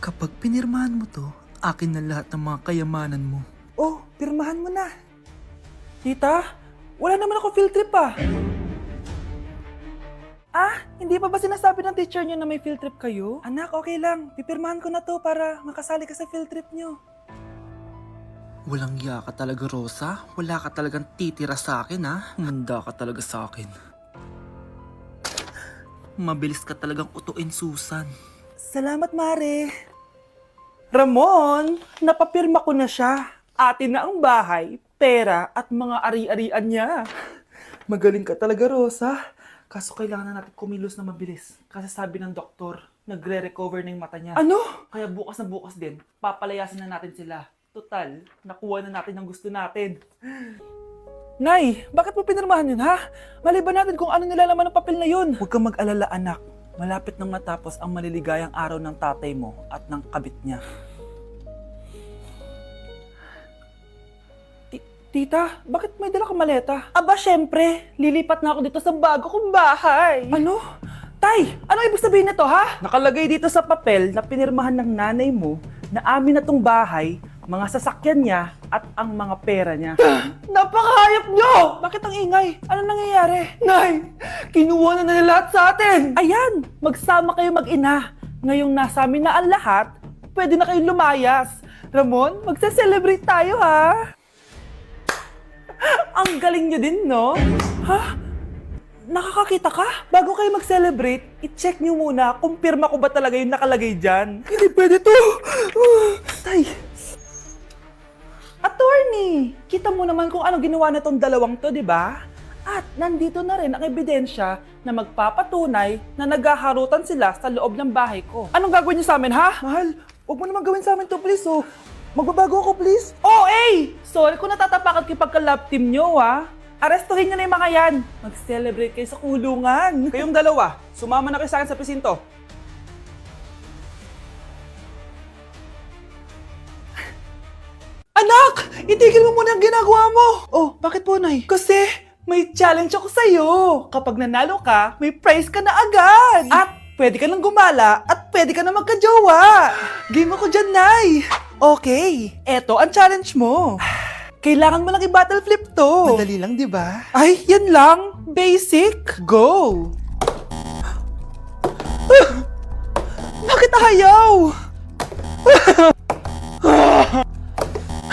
Kapag pinirmahan mo to, akin na lahat ng mga kayamanan mo. Oh, pirmahan mo na. Tita, wala naman ako field trip ah. Hindi pa ba sinasabi ng teacher niyo na may field trip kayo? Anak, okay lang. Pipirmahan ko na to para makasali ka sa field trip niyo. Walang iya ka talaga, Rosa. Wala ka talagang titira sa akin, ha? Manda ka talaga sa akin. Mabilis ka talagang utuin, Susan. Salamat, Mare. Ramon, napapirma ko na siya. Atin na ang bahay, pera at mga ari-arian niya. Magaling ka talaga, Rosa. Kaso kailangan na natin kumilos na mabilis. Kasi sabi ng doktor, nagre-recover na yung mata niya. Ano? Kaya bukas na bukas din, papalayasin na natin sila. Total, nakuha na natin ang gusto natin. Nay, bakit mo pinirmahan yun, ha? Maliban natin kung ano nilalaman ng papel na yun. Huwag kang mag-alala, anak. Malapit nang matapos ang maliligayang araw ng tatay mo at ng kabit niya. Tita, bakit may dala kang maleta? Aba, syempre. Lilipat na ako dito sa bago kong bahay. Ano? Tay, ano ibig sabihin nito, ha? Nakalagay dito sa papel na pinirmahan ng nanay mo na amin na tong bahay, mga sasakyan niya at ang mga pera niya. Napakahayop nyo! Bakit ang ingay? Ano nangyayari? Nay, kinuha na nila lahat sa atin! Ayan, magsama kayo mag-ina. Ngayong nasa amin na ang lahat, pwede na kayong lumayas. Ramon, magse-celebrate tayo, ha? Ang galing nyo din, no? Ha? Nakakakita ka? Bago kayo mag-celebrate, i-check nyo muna kung pirma ko ba talaga yung nakalagay dyan. Hindi pwede to! Tay! Attorney! Kita mo naman kung ano ginawa na tong dalawang to, di ba? At nandito na rin ang ebidensya na magpapatunay na naghaharutan sila sa loob ng bahay ko. Anong gagawin niyo sa amin, ha? Mahal, huwag mo naman gawin sa amin to, please, oh. Magbabago ako, please. Oh, eh! Sorry kung natatapakan kayo pagka-love team nyo, ha? Arestuhin nyo na yung mga yan. Mag-celebrate kayo sa kulungan. Kayong dalawa, sumama na kayo sa akin sa presinto. Anak! Itigil mo muna ang ginagawa mo! Oh, bakit po, Nay? Kasi may challenge ako sa'yo. Kapag nanalo ka, may prize ka na agad. At pwede ka nang gumala at pwede ka na magka-jowa. Game ako dyan, Nay. Okay, eto ang challenge mo. Kailangan mo lang i-battle flip to. Madali lang, di ba? Ay, yan lang. Basic. Go! Bakit ayaw?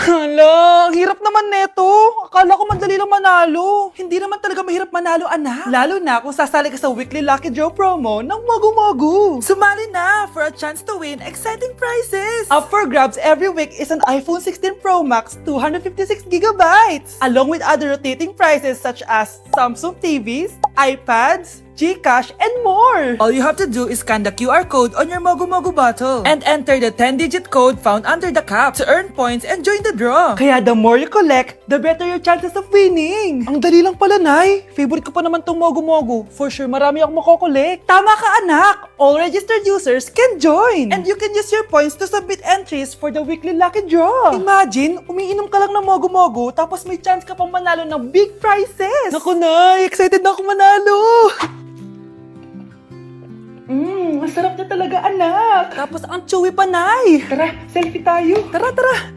Hala, ang hirap naman neto. Akala ko madali lang manalo. Hindi naman talaga mahirap manalo, anak. Lalo na kung sasali ka sa weekly Lucky Draw promo ng Mogu-Mogu. Sumali na for a chance to win exciting prizes. Up for grabs every week is an iPhone 16 Pro Max 256GB, along with other rotating prizes such as Samsung TVs, iPads, GCash, and more! All you have to do is scan the QR code on your Mogu-Mogu bottle and enter the 10-digit code found under the cap to earn points and join the draw. Kaya the more you collect, the better your chances of winning. Ang dali lang pala, Nay. Favorite ko pa naman tong Mogu-Mogu. For sure, marami akong makokolekt. Tama ka, anak! All registered users can join! And you can use your points to submit entries for the weekly lucky draw. Imagine, umiinom ka lang ng Mogu-Mogu tapos may chance ka pang manalo ng big prizes. Naku, Nay! Excited na ako manalo! Masarap na talaga, anak. Tapos ang chewy pa, Nay. Tara, selfie tayo. Tara, tara.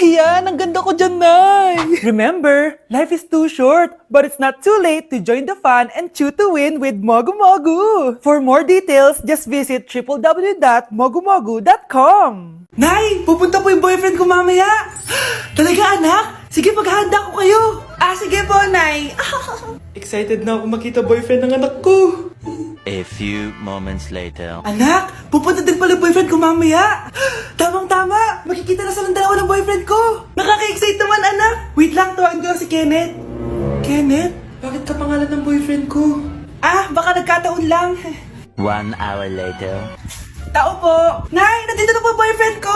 Ayan, ang ganda ko dyan, Nay. Remember, life is too short, but it's not too late to join the fun and chew to win with Mogu-Mogu. For more details, just visit www.mogumogu.com. Nay, pupunta po yung boyfriend ko mamaya. Talaga, anak? Sige, paghahanda ko kayo. Sige po, Nay. Excited na ako makita boyfriend ng anak ko. A few moments later. Anak, pupunta din pala boyfriend ko mamaya. Tamang-tama, makikita na sa dalawa ng boyfriend ko. Nakaka-excite naman, anak. Wait lang, tawagin ko si Kenneth. Kenneth? Bakit ka pangalan ng boyfriend ko? Baka nagkataon lang. 1 hour later. Tao po. Nay, nandito na po boyfriend ko.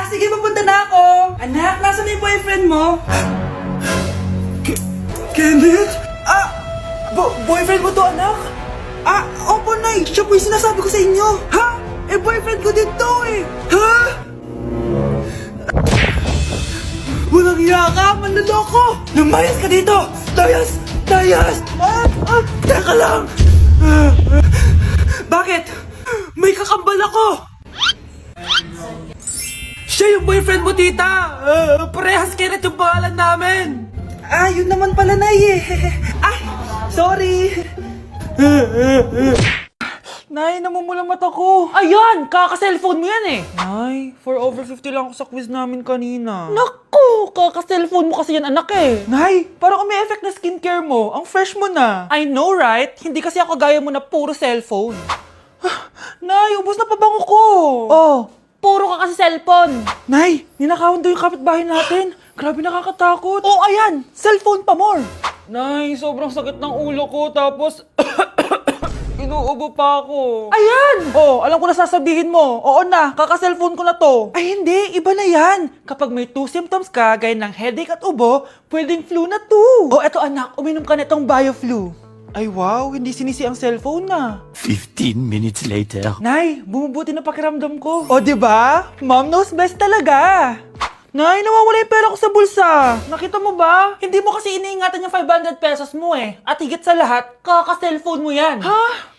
Sige, pupunta na ako. Anak, nasa na yung boyfriend mo? Kenneth? Boyfriend mo to, anak? Opo, Nay. Siya po yung sinasabi ko sa inyo. Ha? Boyfriend ko din to, eh. Ha? Walang iya ka, manloloko. Lumayas ka dito. Layas! Layas! Teka lang. Bakit? May kakambal ako! Siya yung boyfriend mo, tita! Parehas Kenneth yung pangalan namin! Ah, yun naman pala, Nay eh. Ay, sorry! Nay, namumulang mata ko. Ayan! Kaka-cellphone mo yan eh. Nay, 4 over 50 lang ako sa quiz namin kanina. Naku! Kaka-cellphone mo kasi yan, anak eh. Nay, parang may effect na skincare mo. Ang fresh mo na. I know, right? Hindi kasi ako gaya mo na puro cellphone. Nay, ubos na pabango ko. Oh, puro ka kasi cellphone. Nay, ninakawan daw yung kapitbahay natin. Grabe nakakatakot. Oh, ayan! Cellphone pa more. Nay, sobrang sakit ng ulo ko tapos... Inuubo pa ako. Ayan! Oh, alam ko na sasabihin mo. Oo na, kaka-cellphone ko na to. Ay hindi, iba na yan. Kapag may 2 symptoms ka, gaya ng headache at ubo, pwedeng flu na to. Oh, eto anak, uminom ka na itong BioFlu. Ay wow, hindi sinisi ang cellphone na. 15 minutes later. Nay, bumubuti na pakiramdam ko. O, diba? Mom knows best talaga. Nay, nawawala yung pera ko sa bulsa. Nakita mo ba? Hindi mo kasi iniingatan yung 500 pesos mo eh. At higit sa lahat, kaka-cellphone mo yan. Ha?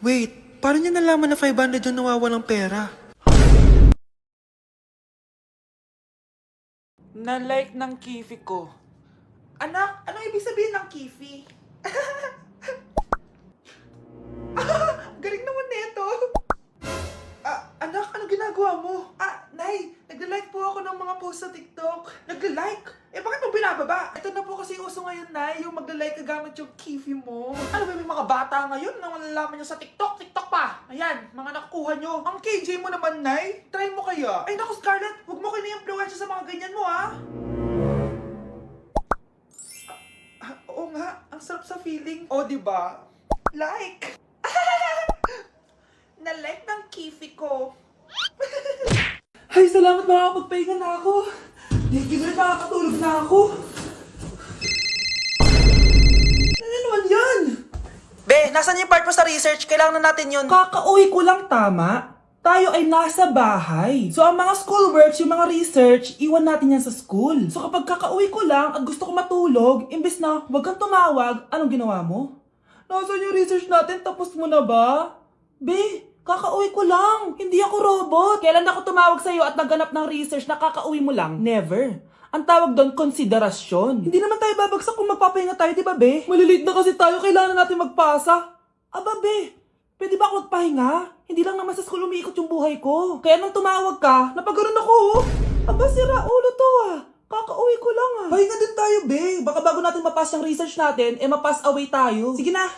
Wait, paano niya nalaman na 500 yung nawawalang pera? Na-like ng kifi ko. Anak, anong ibig sabihin ng kifi? Galing naman nito. Anak, ano ginagawa mo? Nay, nagla-like po ako ng mga post sa TikTok. Nagla-like? Eh, bakit mo binababa? Ito na po kasi uso ngayon, Nay, yung magla-like ka gamit yung kifi mo. Ano ba, may mga bata ngayon na malalaman nyo sa TikTok? TikTok pa! Ayan, mga nakukuha nyo. Ang KJ mo naman, Nay. Try mo kaya. Ay, naku, Scarlett, huwag mo kayo na-influensya sa mga ganyan mo, ha? Oo nga, ang sarap sa feeling. O, diba? Like! Na-like ng kifi ko. Ay, salamat, makakapagpahinga na ako. Thank you, makakatulog na ako. Ano naman yan? Be, nasan yung part mo sa research? Kailangan na natin yun. Kakauwi ko lang, tama? Tayo ay nasa bahay. So, ang mga schoolworks, yung mga research, iwan natin yan sa school. So, kapag kakauwi ko lang at gusto ko matulog, imbes na wag kang tumawag, anong ginawa mo? Nasaan yung research natin? Tapos mo na ba? Be, kakauwi ko lang. Hindi ako robot. Kailan ako tumawag sa'yo at nagganap ng research na kakauwi mo lang? Never. Ang tawag doon, konsiderasyon. Hindi naman tayo babagsak kung magpapahinga tayo, di ba, be? Malilate na kasi tayo, kailangan natin magpasa. Aba, be, pwede ba ako magpahinga? Hindi lang naman sa school umiikot yung buhay ko. Kaya nang tumawag ka, napaganon ako, oh. Aba, sira ulo to, ah. Kakauwi ko lang, ah. Pahinga din tayo, be. Baka bago natin mapass yung research natin, mapass away tayo. Sige na.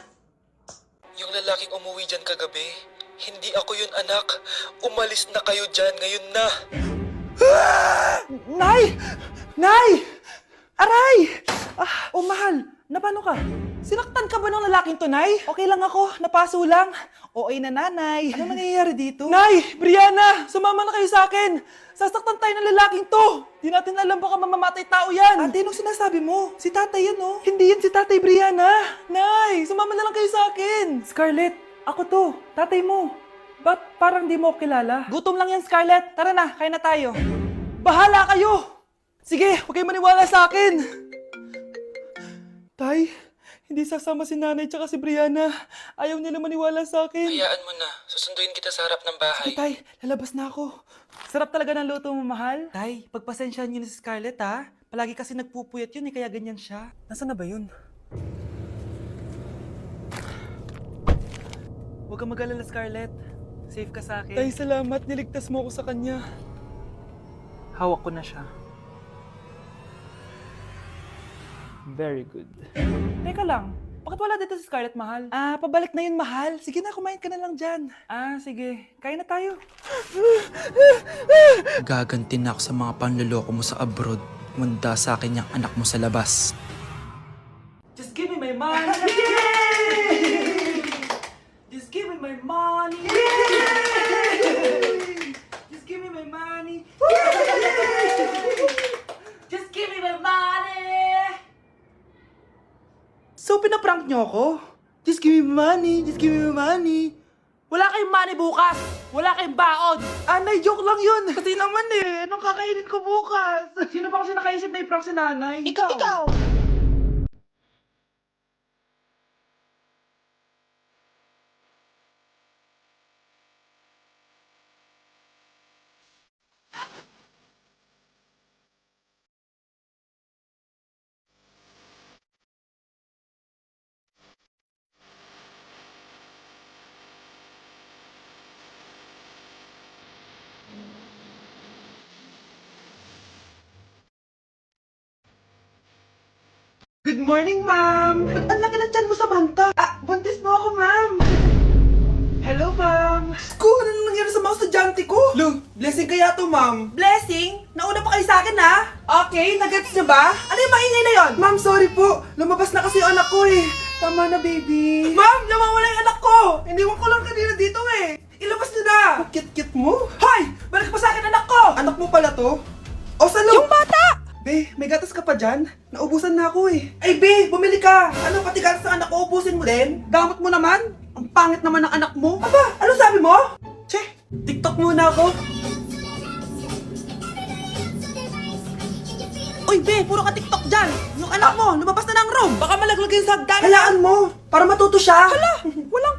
Yung lalaking umuwi dyan kagabi, hindi ako yun, anak. Umalis na kayo dyan ngayon na. Nay! Nay! Aray! Oh, mahal. Napano ka? Sinaktan ka ba ng lalaking to, Nay? Okay lang ako. Napaso lang. Okay na, nanay. Ano nangyayari dito? Nay! Brianna! Sumama na kayo sa akin! Sasaktan tayo ng lalaking to! Di natin alam baka mamamatay tao yan! Ate, anong sinasabi mo? Si tatay yan, oh. Hindi yan si tatay, Brianna! Nay! Sumama na lang kayo sa akin! Scarlett, ako to. Tatay mo. Ba't parang di mo kilala? Gutom lang yan, Scarlett. Tara na, kain na tayo. Bahala kayo! Sige, huwag kayo maniwala sa akin! Tay, hindi sasama si nanay tsaka si Brianna. Ayaw nila maniwala sa akin. Hayaan mo na. Susunduin kita sa harap ng bahay. Sige, Tay, lalabas na ako. Sarap talaga ng luto mo, mahal. Tay, pagpasensyahan niyo na si Scarlett, ha? Palagi kasi nagpupuyat yun, kaya ganyan siya. Nasaan na ba yun? Huwag kang mag-alala, Scarlett. Safe ka sa akin. Tay, salamat. Niligtas mo ako sa kanya. Hawak ko na siya. Very good. Teka lang, bakit wala dito si Scarlett, mahal? Pabalik na yun, mahal. Sige na, kumain ka na lang dyan. Sige. Kain na tayo. Gaganti na ako sa mga panluloko mo sa abroad. Munda sa akin yung anak mo sa labas. Just give me my money. Yay! Just give me my money. Yay! Just give me my money. Just give me my money. So, pinaprank nyo ako? Just give me money. Just give me money. Wala kayong money bukas. Wala kayong baon. Nay, joke lang yun. Kasi naman anong kakainin ko bukas? Sino ba kasi nakaisip na i-prank si nanay? Ikaw! Good morning, ma'am. Ba't ang laki ng tiyan mo, Samantha? Buntis mo ako, ma'am. Hello, ma'am. Ko, ano nang nangyari sa mga estudyante ko? Lu, blessing kaya to, ma'am. Blessing? Nauna pa kayo sa akin, ha? Okay, nagets niyo ba? Ano yung maingay na yon? Ma'am, sorry po. Lumabas na kasi yung anak ko eh. Tama na, baby. Ma'am, nawawala yung anak ko. Iniwan ko lang kanina dito eh. Ilabas niyo na. Kit-kit mo? Hoy! Balik pa sa akin anak ko! Anak mo pala to? O, salo? Yung bata! Be, may gatas ka pa dyan? Naubusan na ako eh. Ay, Be, bumili ka! Ano, pati gatas ng anak ko, ubusin mo din? Damot mo naman? Ang pangit naman ng anak mo. Aba, ano sabi mo? Che, TikTok muna ako. Uy, Be, puro ka TikTok dyan. Yung anak mo, lumabas na ng room. Baka malaglag yung sagdan. Hayaan mo, para matuto siya. Hala, wala